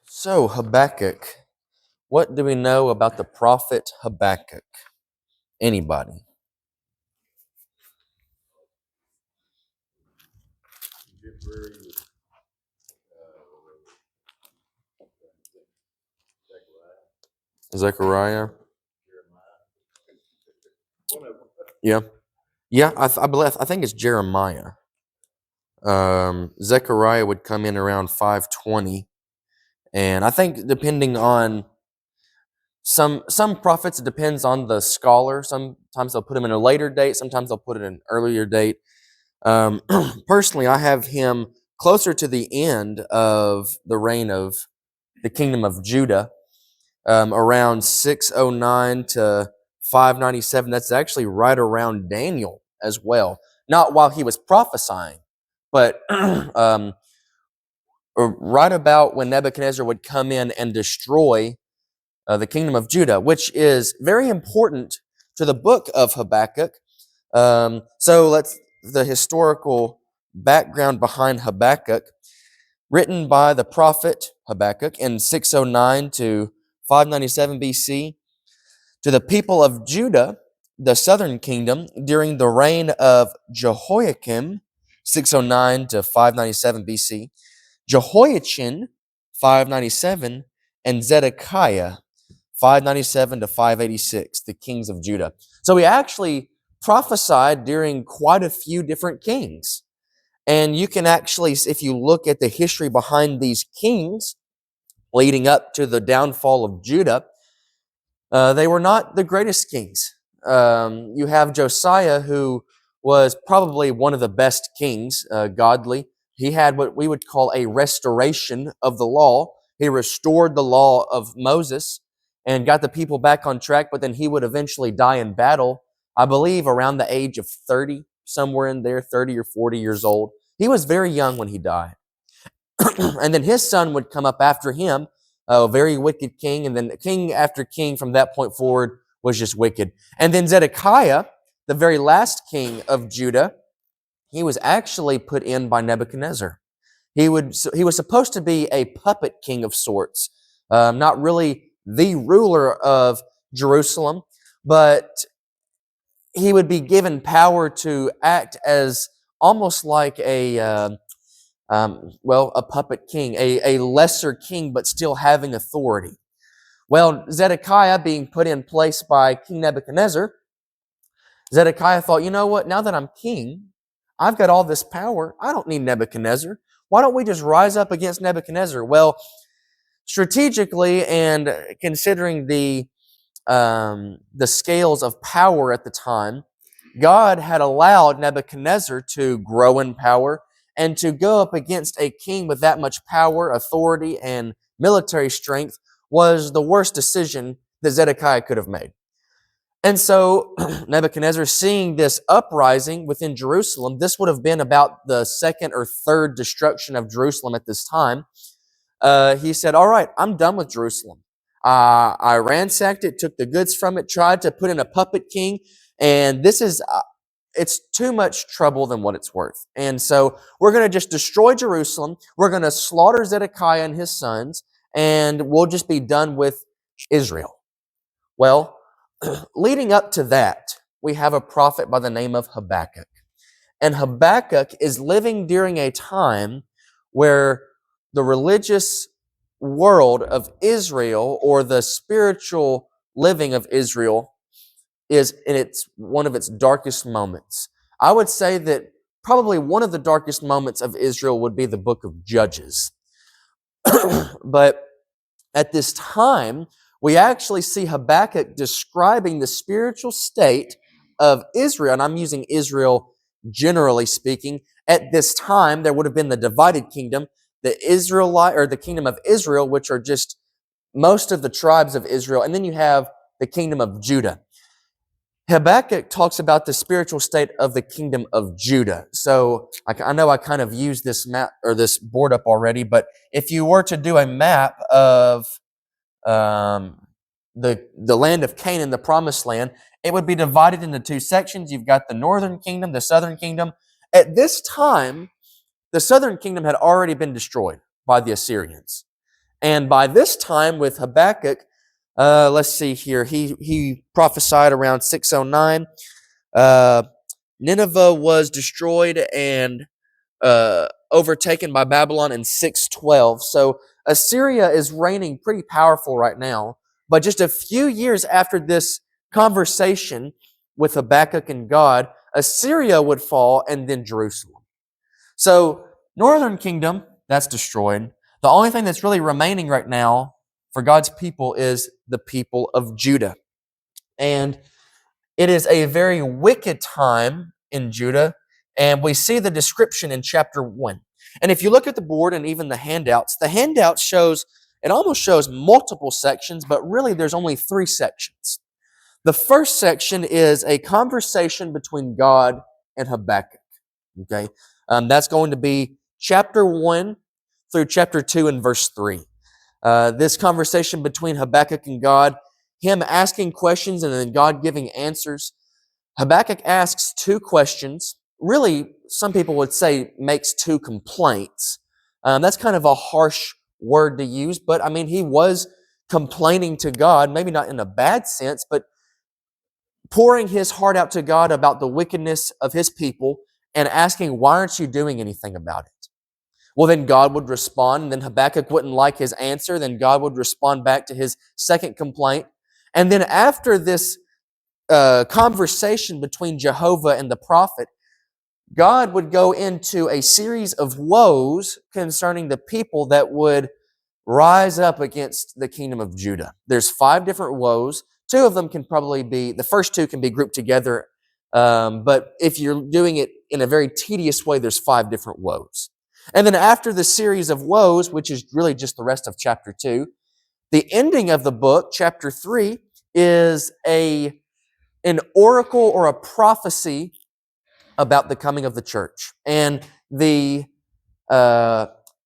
So, Habakkuk, what do we know about the prophet Habakkuk? Anybody? Zechariah? Yeah. Yeah, I think it's Jeremiah. Zechariah would come in around 520. And I think depending on some prophets, it depends on the scholar. Sometimes they'll put him in a later date, sometimes they'll put it in an earlier date. Personally, I have him closer to the end of the reign of the kingdom of Judah, around 609 to 597. That's actually right around Daniel as well. Not while he was prophesying, but right about when Nebuchadnezzar would come in and destroy the kingdom of Judah, which is very important to the book of Habakkuk. The historical background behind Habakkuk, written by the prophet Habakkuk in 609 to 597 BC, to the people of Judah, the southern kingdom, during the reign of Jehoiakim, 609 to 597 BC, Jehoiachin, 597, and Zedekiah, 597 to 586, the kings of Judah. So he actually prophesied during quite a few different kings. And you can actually, if you look at the history behind these kings leading up to the downfall of Judah, they were not the greatest kings. You have Josiah, who was probably one of the best kings, godly. He had what we would call a restoration of the law. He restored the law of Moses and got the people back on track, but then he would eventually die in battle, I believe around the age of 30, somewhere in there, 30 or 40 years old. He was very young when he died. And then his son would come up after him, a very wicked king, and then king after king from that point forward was just wicked. And then Zedekiah, the very last king of Judah, he was actually put in by Nebuchadnezzar. He was supposed to be a puppet king of sorts, not really the ruler of Jerusalem, but he would be given power to act as almost like a puppet king, a lesser king, but still having authority. Well, Zedekiah being put in place by King Nebuchadnezzar, Zedekiah thought, you know what, now that I'm king, I've got all this power. I don't need Nebuchadnezzar. Why don't we just rise up against Nebuchadnezzar? Well, strategically and considering the scales of power at the time, God had allowed Nebuchadnezzar to grow in power, and to go up against a king with that much power, authority, and military strength was the worst decision that Zedekiah could have made. And so Nebuchadnezzar, seeing this uprising within Jerusalem, this would have been about the second or third destruction of Jerusalem at this time. He said, all right, I'm done with Jerusalem. I ransacked it, took the goods from it, tried to put in a puppet king, and it's too much trouble than what it's worth. And so we're going to just destroy Jerusalem. We're going to slaughter Zedekiah and his sons, and we'll just be done with Israel. Well, leading up to that, we have a prophet by the name of Habakkuk. And Habakkuk is living during a time where the religious world of Israel, or the spiritual living of Israel, is in one of its darkest moments. I would say that probably one of the darkest moments of Israel would be the book of Judges. But at this time, we actually see Habakkuk describing the spiritual state of Israel, and I'm using Israel generally speaking. At this time, there would have been the divided kingdom, the kingdom of Israel, which are just most of the tribes of Israel, and then you have the kingdom of Judah. Habakkuk talks about the spiritual state of the kingdom of Judah. So I know I kind of used this map or this board up already, but if you were to do a map of the land of Canaan, the promised land, it would be divided into two sections. You've got the northern kingdom, the southern kingdom. At this time, the southern kingdom had already been destroyed by the Assyrians. And by this time with Habakkuk, let's see here, he prophesied around 609. Nineveh was destroyed and overtaken by Babylon in 612. So Assyria is reigning pretty powerful right now. But just a few years after this conversation with Habakkuk and God, Assyria would fall and then Jerusalem. So northern kingdom, that's destroyed. The only thing that's really remaining right now for God's people is the people of Judah. And it is a very wicked time in Judah, and we see the description in chapter 1. And if you look at the board and even the handout shows, it almost shows multiple sections, but really there's only 3 sections. The first section is a conversation between God and Habakkuk. Okay, that's going to be chapter 1 through chapter 2 and verse 3. This conversation between Habakkuk and God, him asking questions and then God giving answers. Habakkuk asks 2 questions. Really, some people would say makes 2 complaints. That's kind of a harsh word to use, but I mean, he was complaining to God, maybe not in a bad sense, but pouring his heart out to God about the wickedness of his people and asking, why aren't you doing anything about it? Well, then God would respond, and then Habakkuk wouldn't like his answer. Then God would respond back to his second complaint. And then after this conversation between Jehovah and the prophet, God would go into a series of woes concerning the people that would rise up against the kingdom of Judah. There's 5 different woes. 2 of them can probably be, the first 2 can be grouped together. But if you're doing it in a very tedious way, there's 5 different woes. And then after the series of woes, which is really just the rest of chapter 2, the ending of the book, chapter 3, is an oracle or a prophecy about the coming of the church and the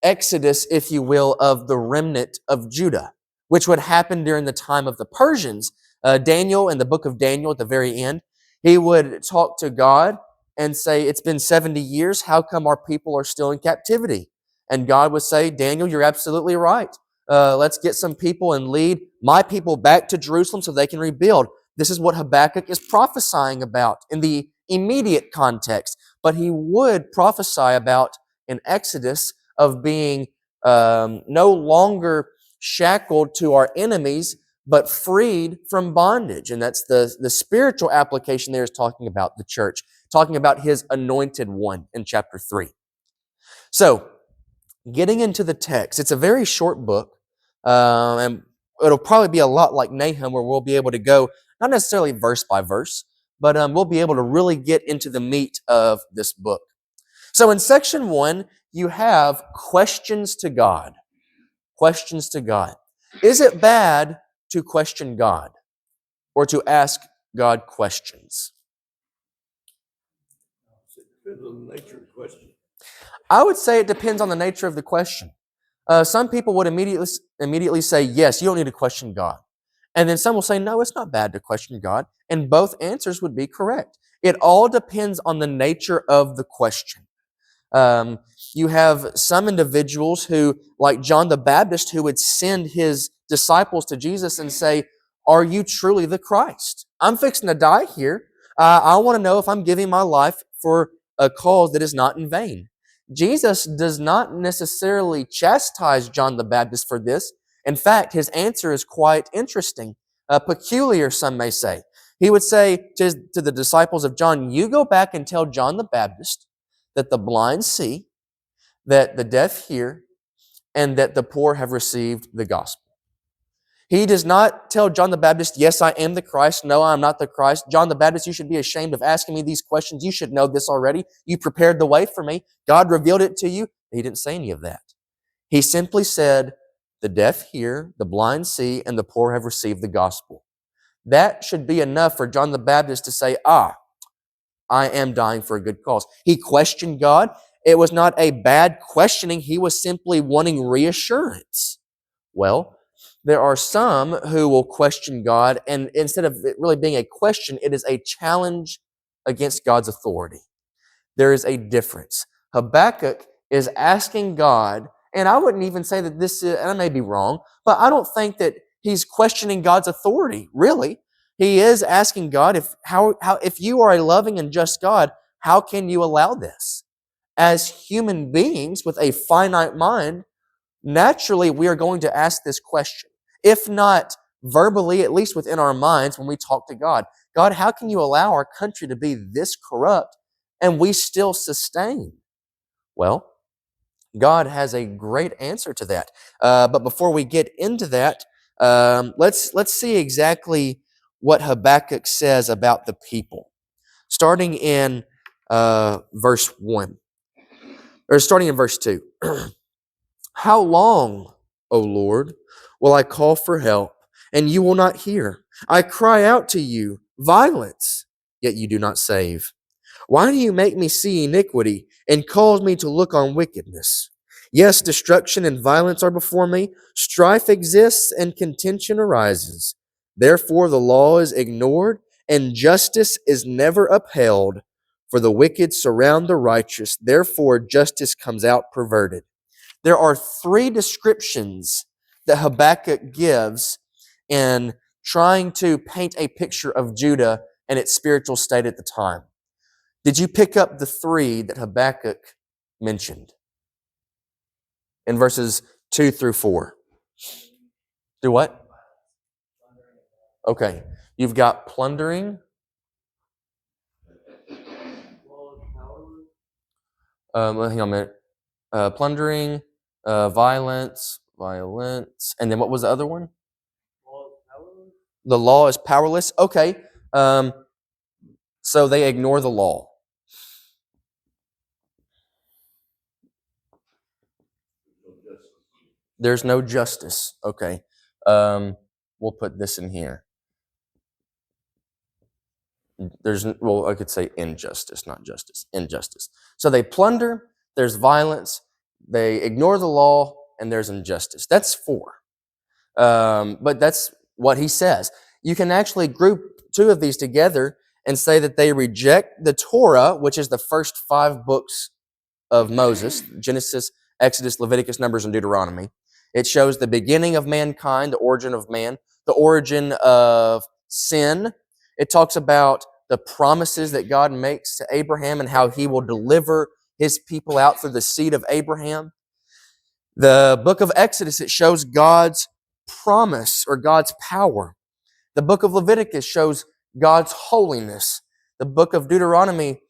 exodus, if you will, of the remnant of Judah, which would happen during the time of the Persians. Daniel, in the book of Daniel at the very end, he would talk to God and say, it's been 70 years, how come our people are still in captivity? And God would say, Daniel, you're absolutely right. Let's get some people and lead my people back to Jerusalem so they can rebuild. This is what Habakkuk is prophesying about in the immediate context. But he would prophesy about an exodus of being no longer shackled to our enemies, but freed from bondage. And that's the spiritual application there is talking about the church, talking about his anointed one in chapter 3. So, getting into the text, it's a very short book, and it'll probably be a lot like Nahum, where we'll be able to go, not necessarily verse by verse, but we'll be able to really get into the meat of this book. So in section 1, you have questions to God. Questions to God. Is it bad to question God or to ask God questions? It depends on the nature of the question. I would say it depends on the nature of the question. Some people would immediately say, yes, you don't need to question God. And then some will say, no, it's not bad to question God. And both answers would be correct. It all depends on the nature of the question. You have some individuals who, like John the Baptist, who would send his disciples to Jesus and say, are you truly the Christ? I'm fixing to die here. I want to know if I'm giving my life for a cause that is not in vain. Jesus does not necessarily chastise John the Baptist for this. In fact, his answer is quite interesting, peculiar, some may say. He would say to the disciples of John, you go back and tell John the Baptist that the blind see, that the deaf hear, and that the poor have received the gospel. He does not tell John the Baptist, yes, I am the Christ. No, I'm not the Christ. John the Baptist, you should be ashamed of asking me these questions. You should know this already. You prepared the way for me. God revealed it to you. He didn't say any of that. He simply said, the deaf hear, the blind see, and the poor have received the gospel. That should be enough for John the Baptist to say, I am dying for a good cause. He questioned God. It was not a bad questioning. He was simply wanting reassurance. Well, there are some who will question God, and instead of it really being a question, it is a challenge against God's authority. There is a difference. Habakkuk is asking God And I wouldn't even say that this is, and I may be wrong, but I don't think that he's questioning God's authority, really. He is asking God, if you are a loving and just God, how can you allow this? As human beings with a finite mind, naturally we are going to ask this question. If not verbally, at least within our minds when we talk to God. God, how can you allow our country to be this corrupt and we still sustain? Well, God has a great answer to that. But before we get into that, let's see exactly what Habakkuk says about the people. Starting in verse 1, or starting in verse 2. How long, O Lord, will I call for help, and you will not hear? I cry out to you, violence, yet you do not save. Why do you make me see iniquity and cause me to look on wickedness? Yes, destruction and violence are before me. Strife exists and contention arises. Therefore, the law is ignored and justice is never upheld. For the wicked surround the righteous. Therefore, justice comes out perverted. There are three descriptions that Habakkuk gives in trying to paint a picture of Judah and its spiritual state at the time. Did you pick up the three that Habakkuk mentioned in verses 2 through 4? Do what? Okay. You've got plundering. Hang on a minute. Plundering, violence, and then what was the other one? The law is powerless. Okay. So they ignore the law. There's no justice. Okay. We'll put this in here. I could say injustice, not justice. Injustice. So they plunder, there's violence, they ignore the law, and there's injustice. That's 4. But that's what he says. You can actually group 2 of these together and say that they reject the Torah, which is the first 5 books of Moses, Genesis, Exodus, Leviticus, Numbers, and Deuteronomy. It shows the beginning of mankind, the origin of man, the origin of sin. It talks about the promises that God makes to Abraham and how he will deliver his people out through the seed of Abraham. The book of Exodus, it shows God's promise or God's power. The book of Leviticus shows God's holiness. The book of Deuteronomy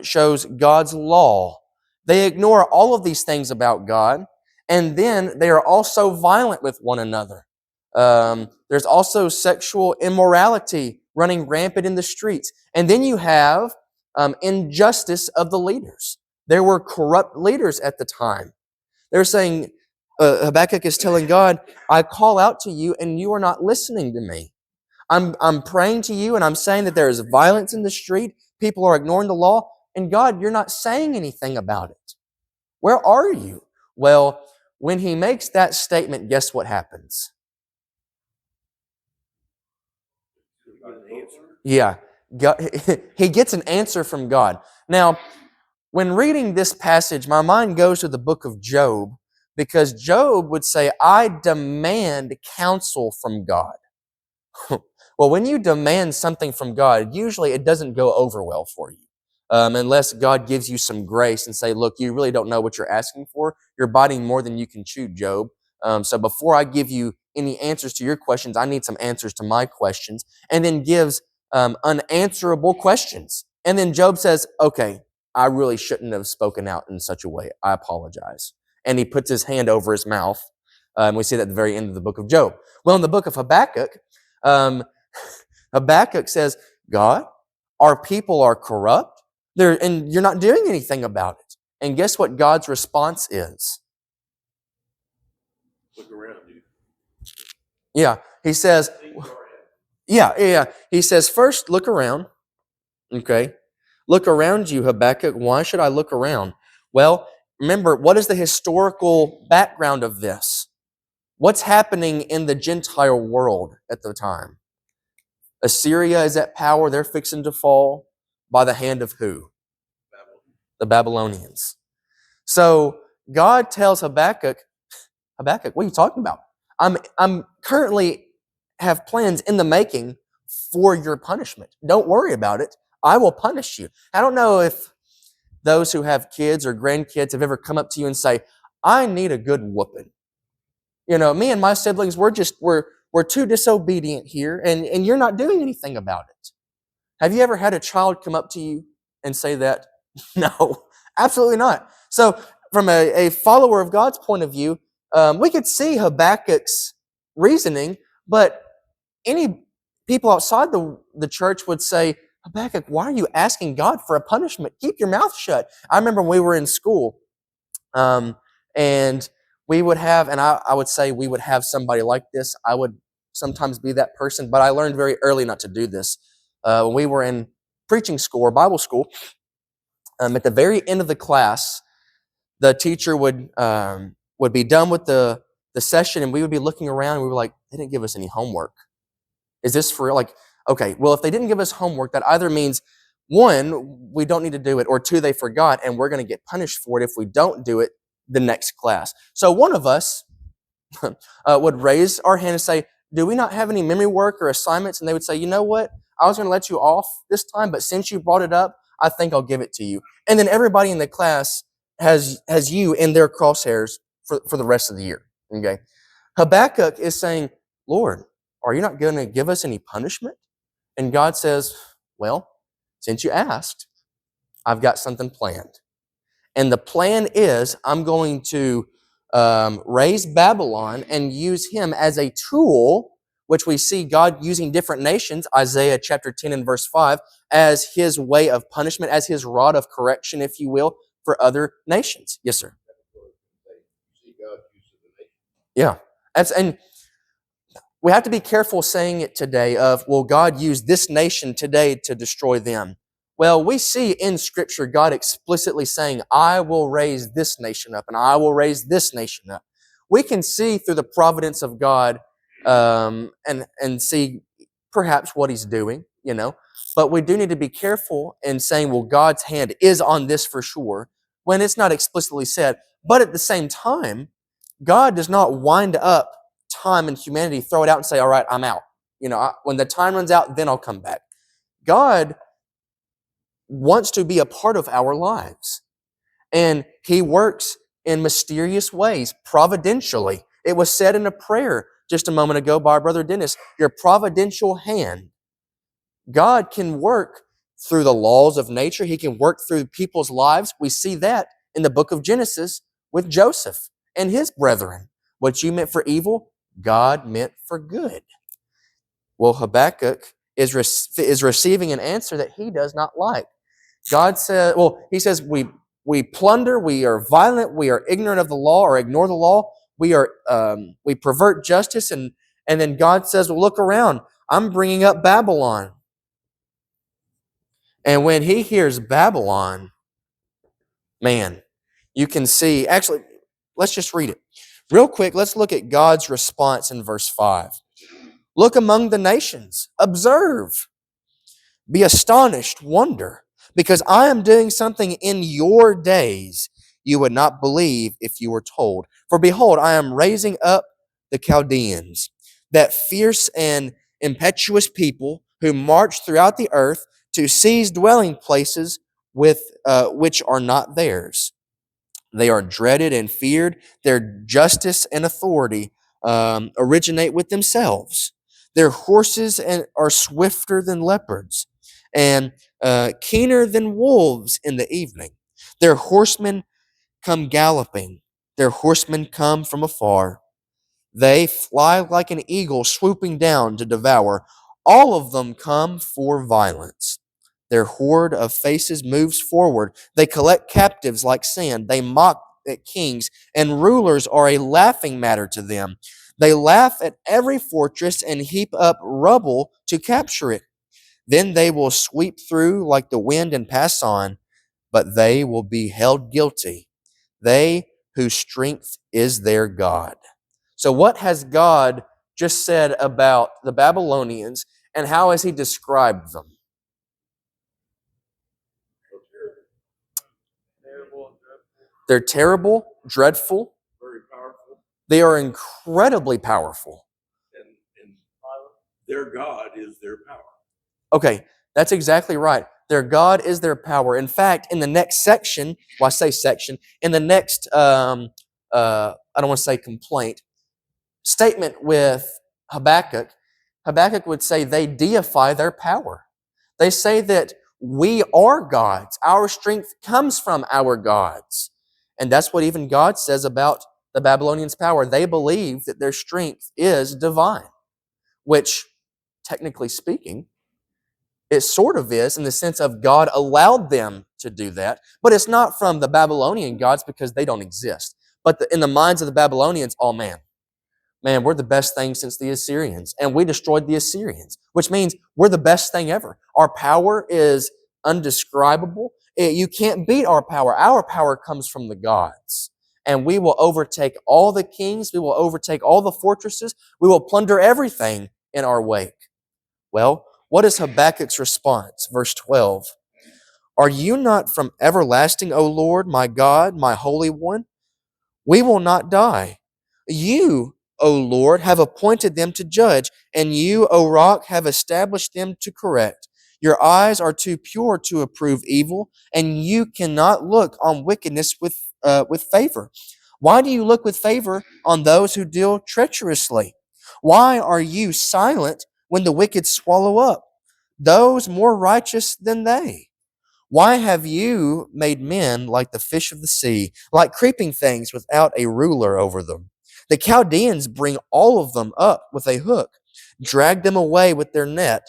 shows God's law. They ignore all of these things about God, and then they are also violent with one another. There's also sexual immorality running rampant in the streets. And then you have injustice of the leaders. There were corrupt leaders at the time. They're saying, Habakkuk is telling God, I call out to you and you are not listening to me. I'm praying to you and I'm saying that there is violence in the street. People are ignoring the law. And God, you're not saying anything about it. Where are you? Well, when he makes that statement, guess what happens? Yeah, God, he gets an answer from God. Now, when reading this passage, my mind goes to the book of Job, because Job would say, I demand counsel from God. Well, when you demand something from God, usually it doesn't go over well for you. Unless God gives you some grace and say, look, you really don't know what you're asking for. You're biting more than you can chew, Job. So before I give you any answers to your questions, I need some answers to my questions. And then gives unanswerable questions. And then Job says, okay, I really shouldn't have spoken out in such a way. I apologize. And he puts his hand over his mouth. We see that at the very end of the book of Job. Well, in the book of Habakkuk, Habakkuk says, God, our people are corrupt, and you're not doing anything about it. And guess what God's response is? Look around you. Yeah, he says, yeah. He says, first, look around. Okay. Look around you, Habakkuk. Why should I look around? Well, remember, what is the historical background of this? What's happening in the Gentile world at the time? Assyria is at power. They're fixing to fall by the hand of who? The Babylonians. So God tells Habakkuk, Habakkuk, what are you talking about? I'm currently have plans in the making for your punishment. Don't worry about it. I will punish you. I don't know if those who have kids or grandkids have ever come up to you and say, I need a good whooping. You know, me and my siblings, we're too disobedient here, and you're not doing anything about it. Have you ever had a child come up to you and say that? No, absolutely not. So, from a follower of God's point of view, we could see Habakkuk's reasoning, but any people outside the church would say, Habakkuk, why are you asking God for a punishment? Keep your mouth shut. I remember when we were in school, and we would have, and I would say we would have somebody like this. I would sometimes be that person, but I learned very early not to do this. When we were in preaching school or Bible school, at the very end of the class, the teacher would be done with the session, and we would be looking around, and we were like, they didn't give us any homework. Is this for real? Like, okay, well, if they didn't give us homework, that either means, one, we don't need to do it, or two, they forgot, and we're going to get punished for it if we don't do it the next class. So one of us would raise our hand and say, do we not have any memory work or assignments? And they would say, you know what? I was going to let you off this time, but since you brought it up, I think I'll give it to you. And then everybody in the class has you in their crosshairs for the rest of the year. Okay. Habakkuk is saying, Lord, are you not going to give us any punishment? And God says, well, since you asked, I've got something planned. And the plan is I'm going to raise Babylon and use him as a tool, which we see God using different nations, Isaiah chapter 10 and verse 5, as his way of punishment, as his rod of correction, if you will, for other nations. Yes, sir. Yeah. And we have to be careful saying it today of, well, God used this nation today to destroy them. Well, we see in Scripture God explicitly saying, I will raise this nation up and I will raise this nation up. We can see through the providence of God and see perhaps what he's doing, you know. But we do need to be careful in saying, well, God's hand is on this for sure, when it's not explicitly said. But at the same time, God does not wind up time and humanity, throw it out and say, all right, I'm out. You know, when the time runs out, then I'll come back. God wants to be a part of our lives. And he works in mysterious ways, providentially. It was said in a prayer just a moment ago by our brother Dennis, your providential hand. God can work through the laws of nature. He can work through people's lives. We see that in the book of Genesis with Joseph and his brethren. What you meant for evil, God meant for good. Well, Habakkuk is receiving an answer that he does not like. God said, he says, we plunder, we are violent, we are ignorant of the law or ignore the law, we pervert justice, and then God says, well, look around, I'm bringing up Babylon. And when he hears Babylon, man, you can see, actually, let's just read it. Real quick, let's look at God's response in verse 5. Look among the nations, observe, be astonished, wonder, because I am doing something in your days you would not believe if you were told. For behold, I am raising up the Chaldeans, that fierce and impetuous people who march throughout the earth to seize dwelling places which are not theirs. They are dreaded and feared. Their justice and authority originate with themselves. Their horses are swifter than leopards and keener than wolves in the evening. Their horsemen come galloping. Their horsemen come from afar. They fly like an eagle swooping down to devour. All of them come for violence. Their horde of faces moves forward. They collect captives like sand. They mock at kings, and rulers are a laughing matter to them. They laugh at every fortress and heap up rubble to capture it. Then they will sweep through like the wind and pass on, but they will be held guilty, they whose strength is their God. So what has God just said about the Babylonians, and how has he described them? They're terrible, dreadful. very powerful, They are incredibly powerful. and their God is their power. Okay, that's exactly right. Their God is their power. In fact, in the next section, well, I say section, in the next, I don't want to say complaint, statement with Habakkuk, Habakkuk would say they deify their power. They say that we are gods. Our strength comes from our gods. And that's what even God says about the Babylonians' power. They believe that their strength is divine, which, technically speaking, it sort of is in the sense of God allowed them to do that, but it's not from the Babylonian gods because they don't exist. But in the minds of the Babylonians, oh man, we're the best thing since the Assyrians, and we destroyed the Assyrians, which means we're the best thing ever. Our power is undescribable. You can't beat our power. Our power comes from the gods, and we will overtake all the kings. We will overtake all the fortresses. We will plunder everything in our wake. Well, what is Habakkuk's response? Verse 12. Are you not from everlasting, O Lord, my God, my Holy One? We will not die. You, O Lord, have appointed them to judge, and you, O Rock, have established them to correct. Your eyes are too pure to approve evil, and you cannot look on wickedness with favor. Why do you look with favor on those who deal treacherously? Why are you silent when the wicked swallow up those more righteous than they? Why have you made men like the fish of the sea, like creeping things without a ruler over them? The Chaldeans bring all of them up with a hook, drag them away with their net,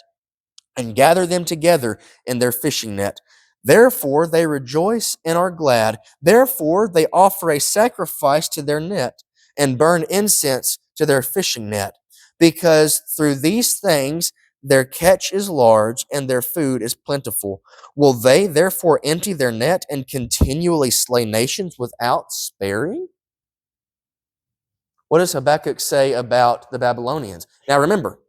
and gather them together in their fishing net. Therefore they rejoice and are glad. Therefore they offer a sacrifice to their net and burn incense to their fishing net. Because through these things their catch is large and their food is plentiful. Will they therefore empty their net and continually slay nations without sparing? What does Habakkuk say about the Babylonians? Now remember,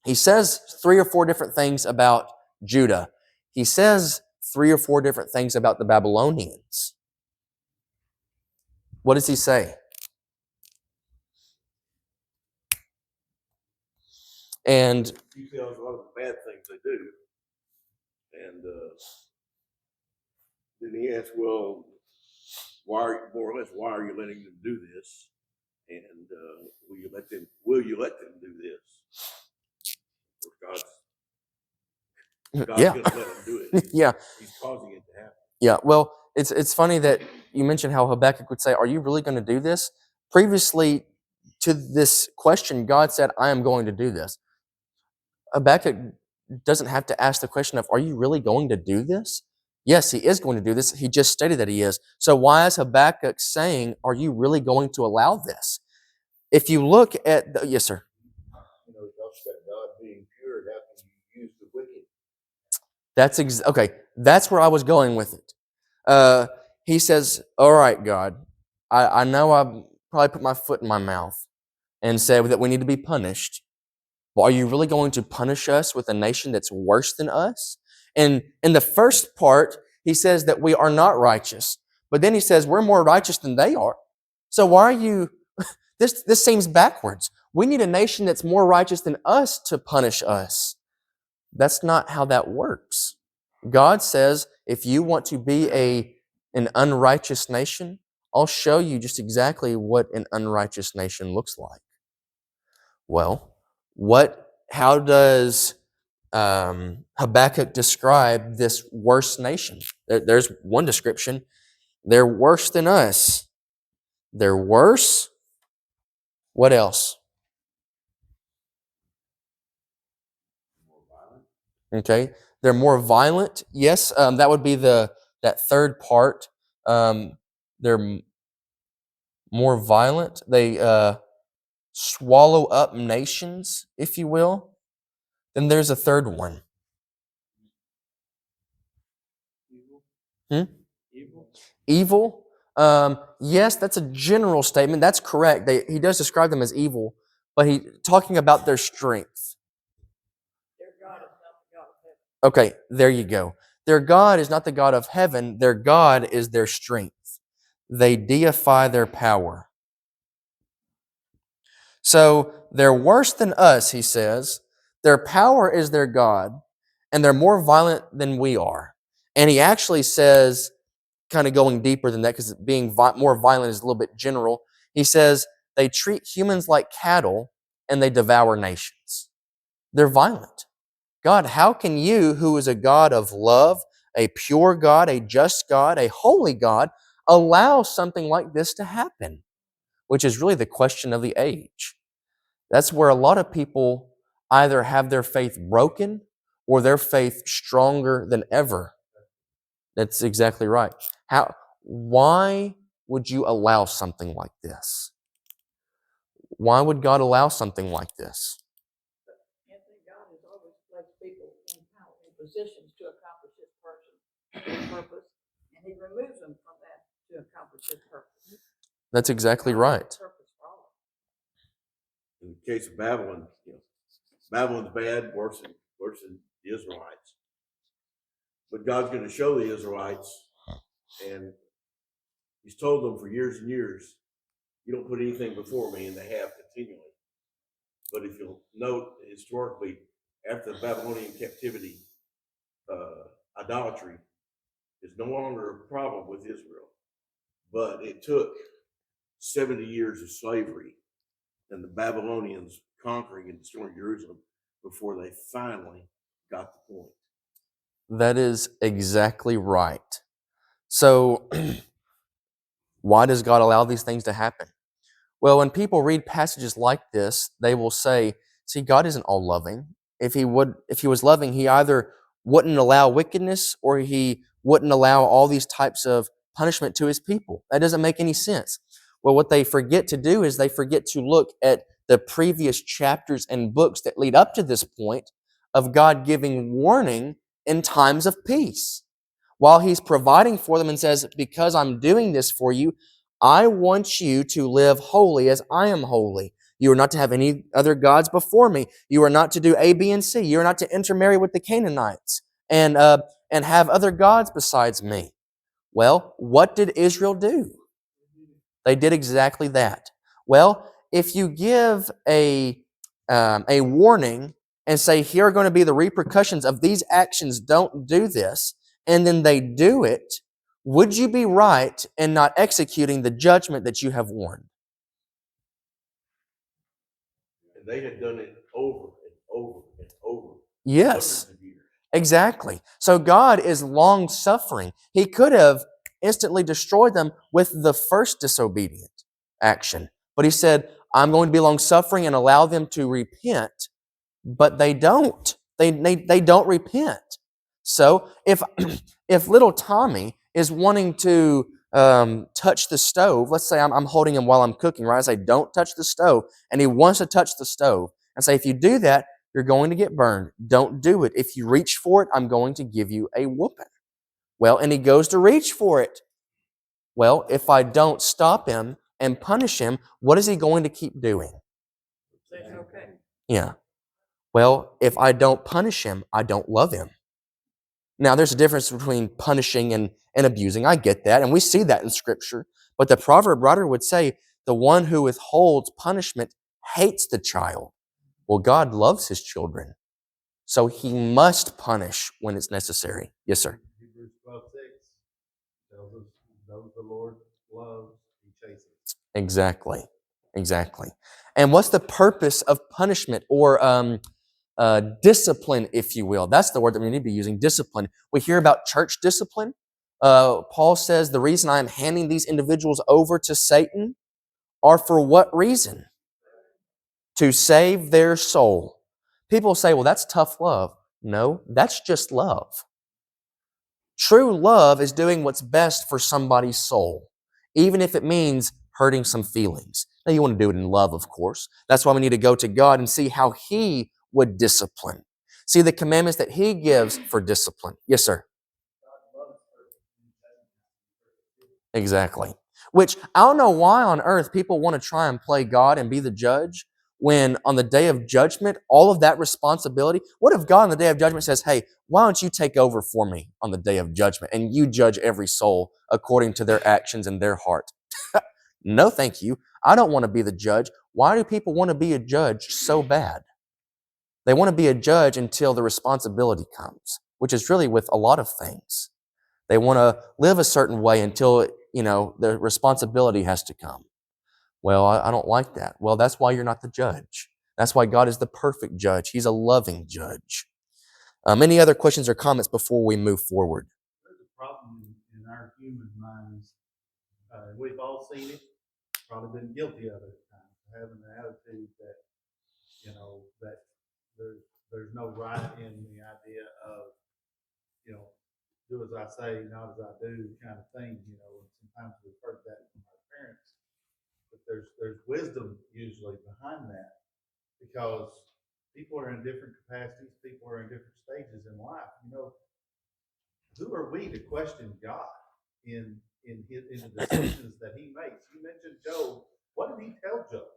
he says 3 or 4 different things about Judah. He says 3 or 4 different things about the Babylonians. What does he say? And He tells a lot of the bad things they do, and then he asks, "Well, more or less, why are you letting them do this? And will you let them? Will you let them do this?" Of course, God's yeah, going to let them do it. yeah, He's causing it to happen. yeah. Well, it's funny that you mentioned how Habakkuk would say, "Are you really going to do this?" Previously to this question, God said, "I am going to do this." Habakkuk doesn't have to ask the question of, are you really going to do this? Yes, he is going to do this. He just stated that he is. So why is Habakkuk saying, are you really going to allow this? If you look at, yes, sir. You know, it talks about God being pure. How can you use the wicked? Okay. That's where I was going with it. He says, all right, God, I know I probably put my foot in my mouth and said that we need to be punished. Well, are you really going to punish us with a nation that's worse than us? And in the first part, he says that we are not righteous. But then he says we're more righteous than they are. So why are you... This seems backwards. We need a nation that's more righteous than us to punish us. That's not how that works. God says, if you want to be an unrighteous nation, I'll show you just exactly what an unrighteous nation looks like. Well, how does Habakkuk describe this worse nation? There's one description. They're worse than us. They're worse. What else? Okay. They're more violent. Yes, that would be that third part. They're more violent. They swallow up nations, if you will. Then there's a third one. Evil. Yes, that's a general statement. That's correct. He does describe them as evil, but he's talking about their strength. Okay, there you go. Their God is not the God of heaven. Their God is their strength. they deify their power. So they're worse than us, he says. Their power is their God, and they're more violent than we are. And he actually says, kind of going deeper than that, because being more violent is a little bit general. He says they treat humans like cattle and they devour nations. They're violent. God, how can you, who is a God of love, a pure God, a just God, a holy God, allow something like this to happen? Which is really the question of the age. That's where a lot of people either have their faith broken or their faith stronger than ever. That's exactly right. Why would you allow something like this? Why would God allow something like this? Anthony, God has always placed people in power, in positions to accomplish his purpose, and he removes them from that to accomplish his purpose. That's exactly right. In the case of Babylon, Babylon's bad, worse than the Israelites. But God's going to show the Israelites, and he's told them for years and years, you don't put anything before me, and they have continually. But if you'll note, historically, after the Babylonian captivity, idolatry is no longer a problem with Israel. But it took 70 years of slavery and the Babylonians conquering and destroying Jerusalem before they finally got the point. That is exactly right. So, why does God allow these things to happen? Well, when people read passages like this, they will say, see, God isn't all loving. If he was loving, he either wouldn't allow wickedness or he wouldn't allow all these types of punishment to his people. That doesn't make any sense. Well, what they forget to do is they forget to look at the previous chapters and books that lead up to this point of God giving warning in times of peace. While he's providing for them and says, because I'm doing this for you, I want you to live holy as I am holy. You are not to have any other gods before me. You are not to do A, B, and C. You are not to intermarry with the Canaanites and have other gods besides me. Well, what did Israel do? They did exactly that. Well, if you give a warning and say, here are going to be the repercussions of these actions, don't do this, and then they do it, would you be right in not executing the judgment that you have warned? And they had done it over and over and over. Yes, exactly. So God is long-suffering. He could have instantly destroyed them with the first disobedient action. But he said, I'm going to be long-suffering and allow them to repent. But they don't. They don't repent. So if little Tommy is wanting to touch the stove, let's say I'm holding him while I'm cooking, right? I say, don't touch the stove. And he wants to touch the stove. And say, if you do that, you're going to get burned. Don't do it. If you reach for it, I'm going to give you a whooping. Well, and he goes to reach for it. Well, if I don't stop him and punish him, what is he going to keep doing? Okay. Yeah. Well, if I don't punish him, I don't love him. Now, there's a difference between punishing and abusing. I get that, and we see that in Scripture. But the proverb writer would say, the one who withholds punishment hates the child. Well, God loves his children, so he must punish when it's necessary. Yes, sir. Hebrews 12:6 tells us, those the Lord loves, he chastens. Exactly. And what's the purpose of punishment or discipline, if you will? That's the word that we need to be using, discipline. We hear about church discipline. Paul says the reason I am handing these individuals over to Satan are for what reason? To save their soul. People say, well, that's tough love. No, that's just love. True love is doing what's best for somebody's soul, even if it means hurting some feelings. Now, you want to do it in love, of course. That's why we need to go to God and see how he would discipline. See the commandments that he gives for discipline. Yes, sir. Exactly. Which, I don't know why on earth people want to try and play God and be the judge when on the day of judgment, all of that responsibility, what if God on the day of judgment says, hey, why don't you take over for me on the day of judgment and you judge every soul according to their actions and their heart? No, thank you. I don't want to be the judge. Why do people want to be a judge so bad? They want to be a judge until the responsibility comes, which is really with a lot of things. They want to live a certain way until, the responsibility has to come. Well, I don't like that. Well, that's why you're not the judge. That's why God is the perfect judge. He's a loving judge. Any other questions or comments before we move forward? There's a problem in our human minds. We've all seen it, probably been guilty of it at times, having the attitude that, that there's no right in the idea of, do as I say, not as I do kind of thing, and sometimes we've heard that from our parents. But there's wisdom usually behind that, because people are in different capacities, people are in different stages in life. Who are we to question God in the decisions that He makes? You mentioned Job. What did He tell Job?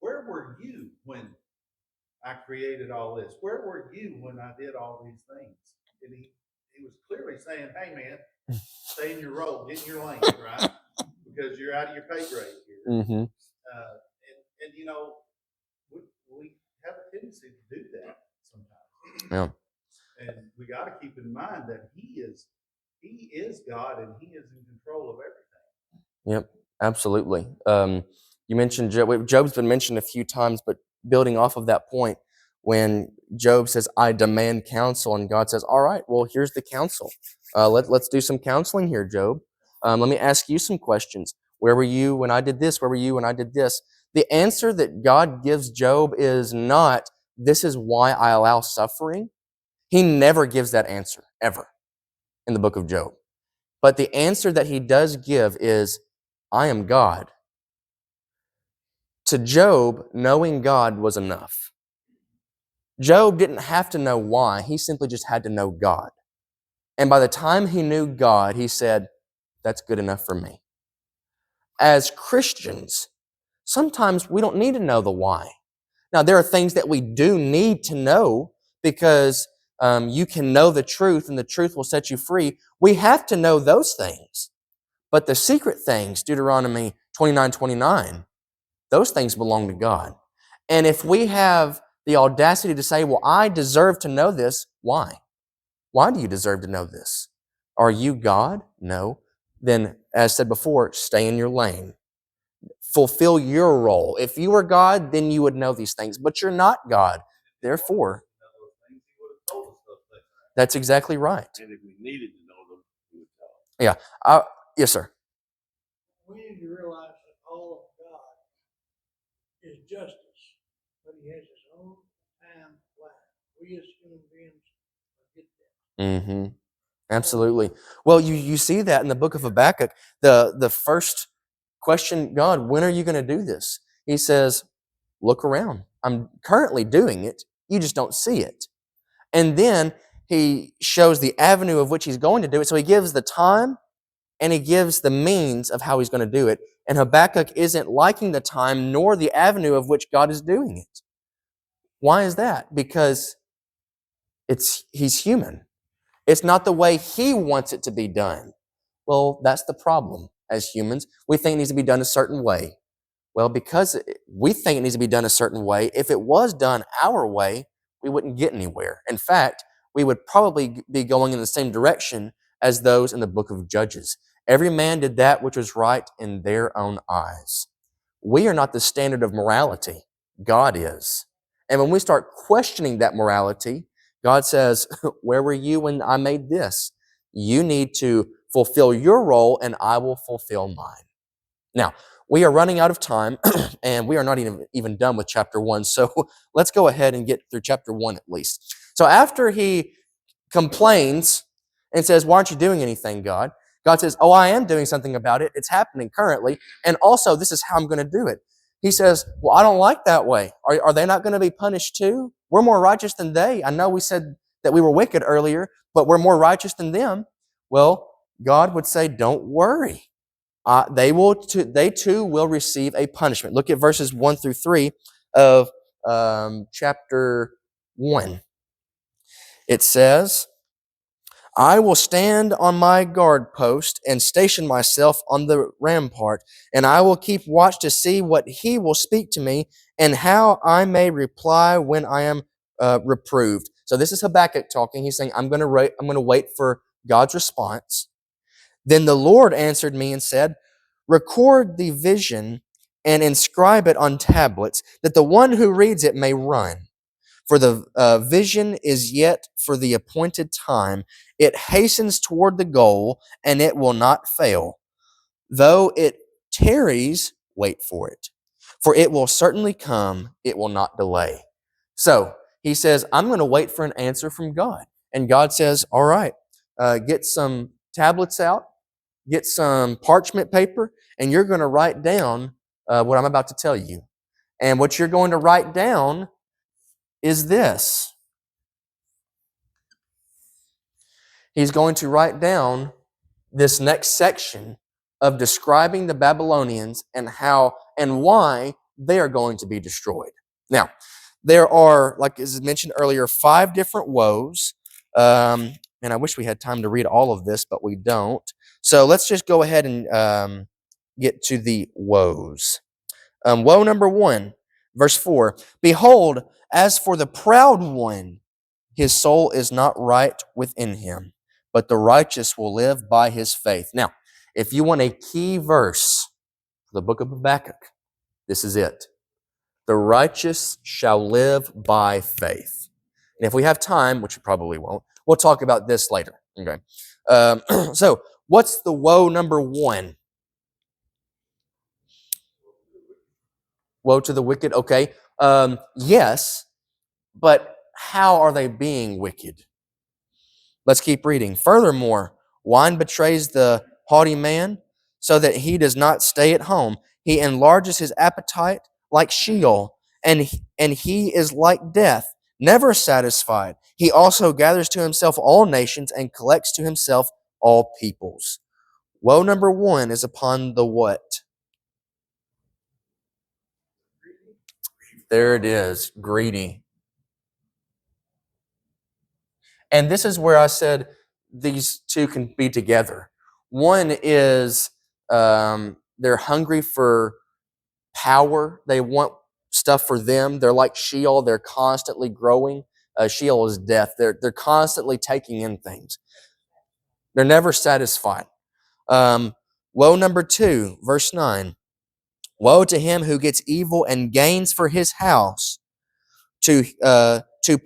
Where were you when I created all this? Where were you when I did all these things? And he was clearly saying, hey man, stay in your role, get in your lane, right? Because you're out of your pay grade here. Mm-hmm. We have a tendency to do that sometimes. Yeah. And we got to keep in mind that He is God and He is in control of everything. Yep, absolutely. You mentioned Job. Job's been mentioned a few times, but building off of that point, when Job says, I demand counsel, and God says, all right, well, here's the counsel. Let's do some counseling here, Job. Let me ask you some questions. Where were you when I did this? Where were you when I did this? The answer that God gives Job is not, this is why I allow suffering. He never gives that answer, ever, in the book of Job. But the answer that he does give is, I am God. To Job, knowing God was enough. Job didn't have to know why. He simply just had to know God. And by the time he knew God, he said, that's good enough for me. As Christians, sometimes we don't need to know the why. Now, there are things that we do need to know because you can know the truth and the truth will set you free. We have to know those things. But the secret things, Deuteronomy 29:29, those things belong to God. And if we have the audacity to say, well, I deserve to know this, why? Why do you deserve to know this? Are you God? No. Then, as said before, stay in your lane. Fulfill your role. If you were God, then you would know these things. But you're not God. Therefore, that's exactly right. And if we needed to know them, He would tell us. Yeah. Yes, sir. We need to realize that all of God is justice, but He has His own time plan. We as human beings forget that. Mm-hmm. Absolutely. Well, you see that in the book of Habakkuk. The first question, God, when are you going to do this? He says, look around. I'm currently doing it. You just don't see it. And then he shows the avenue of which he's going to do it. So he gives the time and he gives the means of how he's going to do it. And Habakkuk isn't liking the time nor the avenue of which God is doing it. Why is that? Because he's human. It's not the way he wants it to be done. Well, that's the problem as humans. We think it needs to be done a certain way. Well, because we think it needs to be done a certain way, if it was done our way, we wouldn't get anywhere. In fact, we would probably be going in the same direction as those in the book of Judges. Every man did that which was right in their own eyes. We are not the standard of morality. God is. And when we start questioning that morality, God says, where were you when I made this? You need to fulfill your role and I will fulfill mine. Now, we are running out of time and we are not even done with chapter 1. So let's go ahead and get through chapter 1 at least. So after he complains and says, why aren't you doing anything, God? God says, oh, I am doing something about it. It's happening currently. And also, this is how I'm going to do it. He says, well, I don't like that way. Are they not going to be punished too? We're more righteous than they. I know we said that we were wicked earlier, but we're more righteous than them. Well, God would say, don't worry. They too will receive a punishment. Look at verses 1 through 3 of chapter 1. It says, I will stand on my guard post and station myself on the rampart, and I will keep watch to see what he will speak to me and how I may reply when I am reproved. So this is Habakkuk talking. He's saying, I'm going to wait for God's response. Then the Lord answered me and said, record the vision and inscribe it on tablets, that the one who reads it may run. For the vision is yet for the appointed time. It hastens toward the goal, and it will not fail. Though it tarries, wait for it. For it will certainly come, it will not delay. So he says, I'm going to wait for an answer from God. And God says, all right, get some tablets out, get some parchment paper, and you're going to write down what I'm about to tell you. And what you're going to write down is this. He's going to write down this next section of describing the Babylonians and how and why they are going to be destroyed. Now, there are, like as mentioned earlier, 5 different woes. And I wish we had time to read all of this, but we don't. So let's just go ahead and get to the woes. Woe number 1, verse 4. Behold, as for the proud one, his soul is not right within him, but the righteous will live by his faith. Now, if you want a key verse for the book of Habakkuk, this is it. The righteous shall live by faith. And if we have time, which we probably won't, we'll talk about this later. Okay. So, what's the woe number 1? Woe to the wicked. Okay. Yes, but how are they being wicked? Let's keep reading. Furthermore, wine betrays the haughty man, so that he does not stay at home. He enlarges his appetite like Sheol, and he is like death, never satisfied. He also gathers to himself all nations and collects to himself all peoples. Woe number 1 is upon the what? There it is, greedy. And this is where I said these two can be together. One is they're hungry for power. They want stuff for them. They're like Sheol. They're constantly growing. Sheol is death. They're constantly taking in things. They're never satisfied. Woe number 2, verse 9. Woe to him who gets evil and gains for his house, to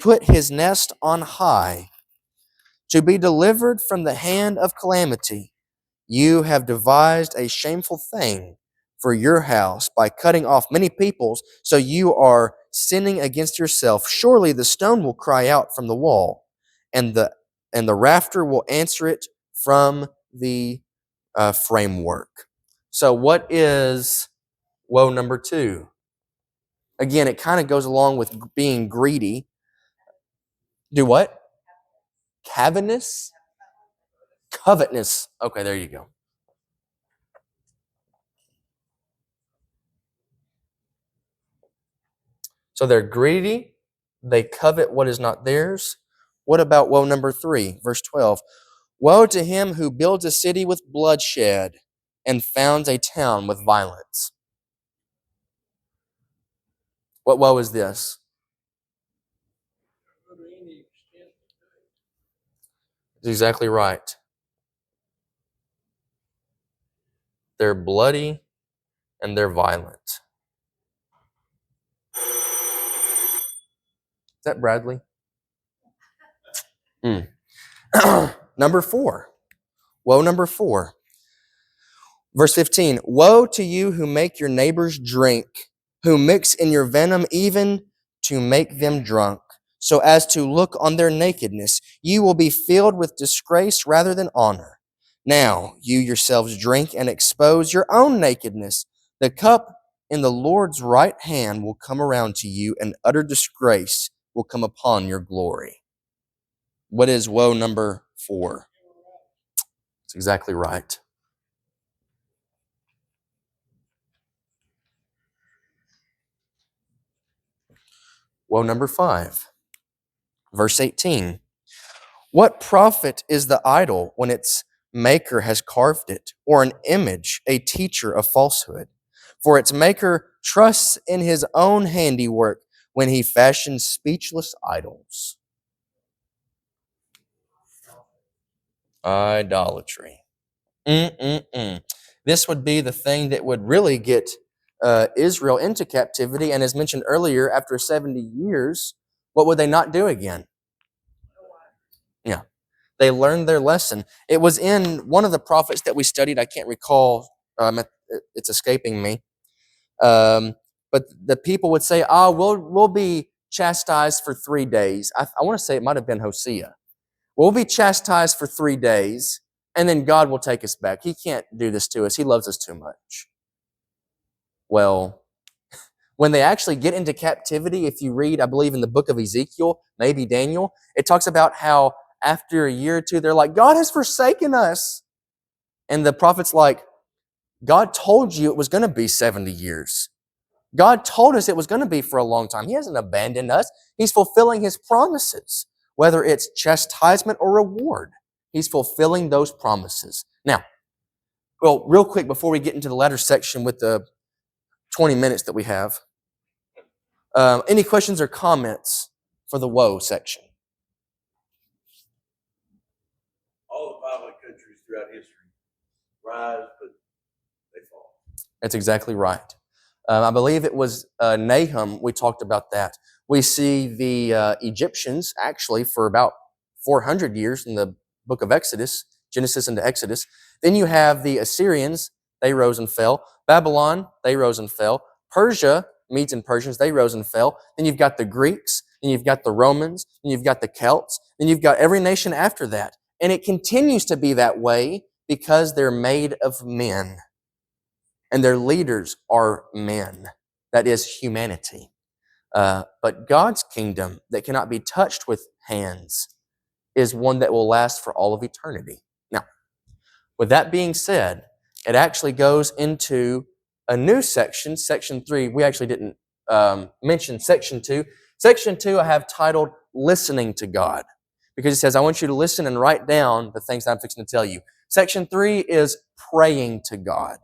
put his nest on high, to be delivered from the hand of calamity. You have devised a shameful thing for your house by cutting off many peoples, so you are sinning against yourself. Surely the stone will cry out from the wall, and the rafter will answer it from the framework. So what is woe number 2? Again, it kind of goes along with being greedy. Do what? Cavernous? Covetousness. Okay, there you go. So they're greedy. They covet what is not theirs. What about woe number 3, verse 12? Woe to him who builds a city with bloodshed and founds a town with violence. What woe is this? That's exactly right. They're bloody and they're violent. Is that Bradley? Number 4. Woe number 4. Verse 15. Woe to you who make your neighbors drink, who mix in your venom even to make them drunk, so as to look on their nakedness. You will be filled with disgrace rather than honor. Now you yourselves drink and expose your own nakedness. The cup in the Lord's right hand will come around to you, and utter disgrace will come upon your glory. What is woe number 4? That's exactly right. Well, number 5, verse 18. What profit is the idol when its maker has carved it, or an image, a teacher of falsehood? For its maker trusts in his own handiwork when he fashions speechless idols. Idolatry. This would be the thing that would really get Israel into captivity. And as mentioned earlier, after 70 years, what would they not do again? Yeah. They learned their lesson. It was in one of the prophets that we studied. I can't recall. It's escaping me. But the people would say, we'll be chastised for 3 days. I want to say it might have been Hosea. We'll be chastised for 3 days, and then God will take us back. He can't do this to us. He loves us too much. Well, when they actually get into captivity, if you read, I believe in the book of Ezekiel, maybe Daniel, it talks about how after a year or two, they're like, God has forsaken us. And the prophet's like, God told you it was going to be 70 years. God told us it was going to be for a long time. He hasn't abandoned us. He's fulfilling his promises, whether it's chastisement or reward. He's fulfilling those promises. Now, well, real quick before we get into the latter section with the 20 minutes that we have, any questions or comments for the woe section? All the violent countries throughout history rise, but they fall. That's exactly right. I believe it was Nahum, we talked about that. We see the Egyptians actually for about 400 years in the book of Exodus, Genesis into Exodus. Then you have the Assyrians, they rose and fell. Babylon, they rose and fell. Persia, Medes and Persians, they rose and fell. Then you've got the Greeks, then you've got the Romans, then you've got the Celts, then you've got every nation after that. And it continues to be that way because they're made of men. And their leaders are men. That is humanity. But God's kingdom that cannot be touched with hands is one that will last for all of eternity. Now, with that being said, it actually goes into a new section, section 3. We actually didn't mention section 2. Section 2 I have titled Listening to God, because it says, I want you to listen and write down the things I'm fixing to tell you. Section 3 is praying to God.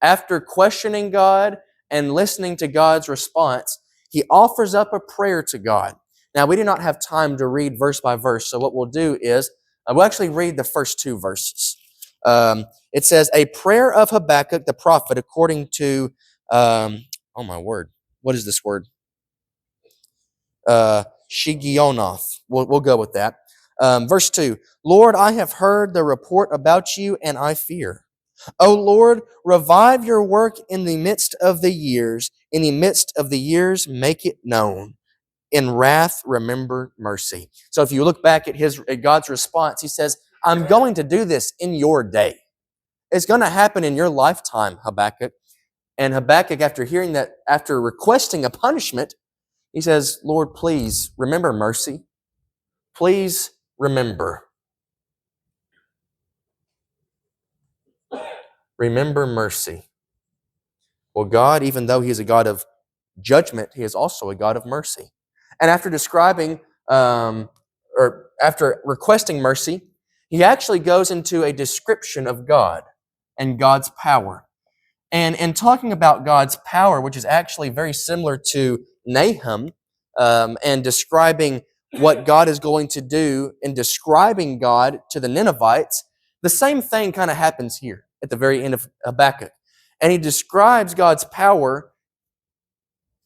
After questioning God and listening to God's response, he offers up a prayer to God. Now, we do not have time to read verse by verse, so what we'll do is, we'll actually read the first 2 verses. It says, a prayer of Habakkuk the prophet according to, oh my word, what is this word? Shigionoth. We'll go with that. Verse 2, Lord, I have heard the report about you, and I fear. O Lord, revive your work in the midst of the years. In the midst of the years, make it known. In wrath, remember mercy. So if you look back at God's response, he says, I'm going to do this in your day. It's going to happen in your lifetime, Habakkuk. And Habakkuk, after hearing that, after requesting a punishment, he says, Lord, please remember mercy. Please remember. Remember mercy. Well, God, even though he is a God of judgment, he is also a God of mercy. And after describing, or after requesting mercy, he actually goes into a description of God and God's power. And in talking about God's power, which is actually very similar to Nahum, and describing what God is going to do in describing God to the Ninevites, the same thing kind of happens here at the very end of Habakkuk. And he describes God's power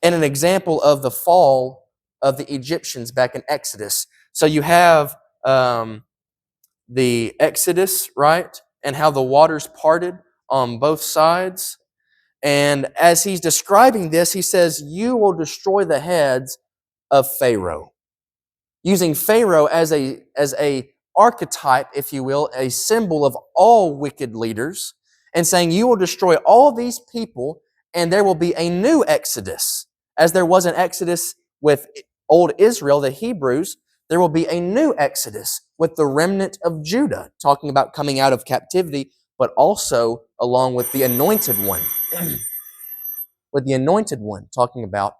in an example of the fall of the Egyptians back in Exodus. So you have the Exodus, right? And how the waters parted on both sides. And as he's describing this, he says, you will destroy the heads of Pharaoh. Using Pharaoh as a archetype, if you will, a symbol of all wicked leaders, and saying, you will destroy all these people, and there will be a new Exodus. As there was an Exodus with old Israel, the Hebrews, there will be a new Exodus with the remnant of Judah, talking about coming out of captivity, but also along with the anointed one. With the anointed one, talking about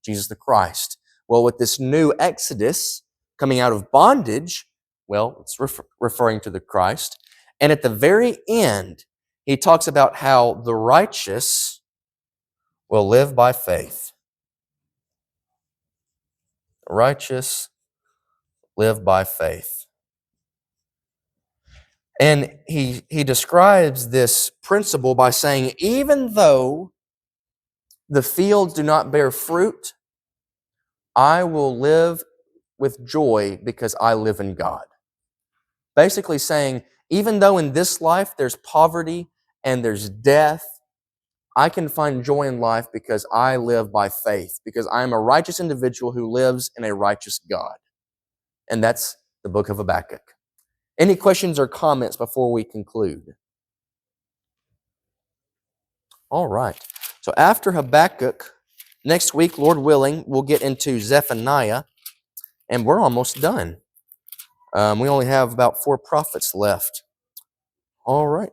Jesus the Christ. Well, with this new exodus coming out of bondage, well, it's referring to the Christ. And at the very end, he talks about how the righteous will live by faith. The righteous live by faith. And he describes this principle by saying, even though the fields do not bear fruit, I will live with joy because I live in God. Basically saying, even though in this life there's poverty and there's death, I can find joy in life because I live by faith, because I am a righteous individual who lives in a righteous God. And that's the book of Habakkuk. Any questions or comments before we conclude? All right. So after Habakkuk, next week, Lord willing, we'll get into Zephaniah, and we're almost done. We only have about 4 prophets left. All right.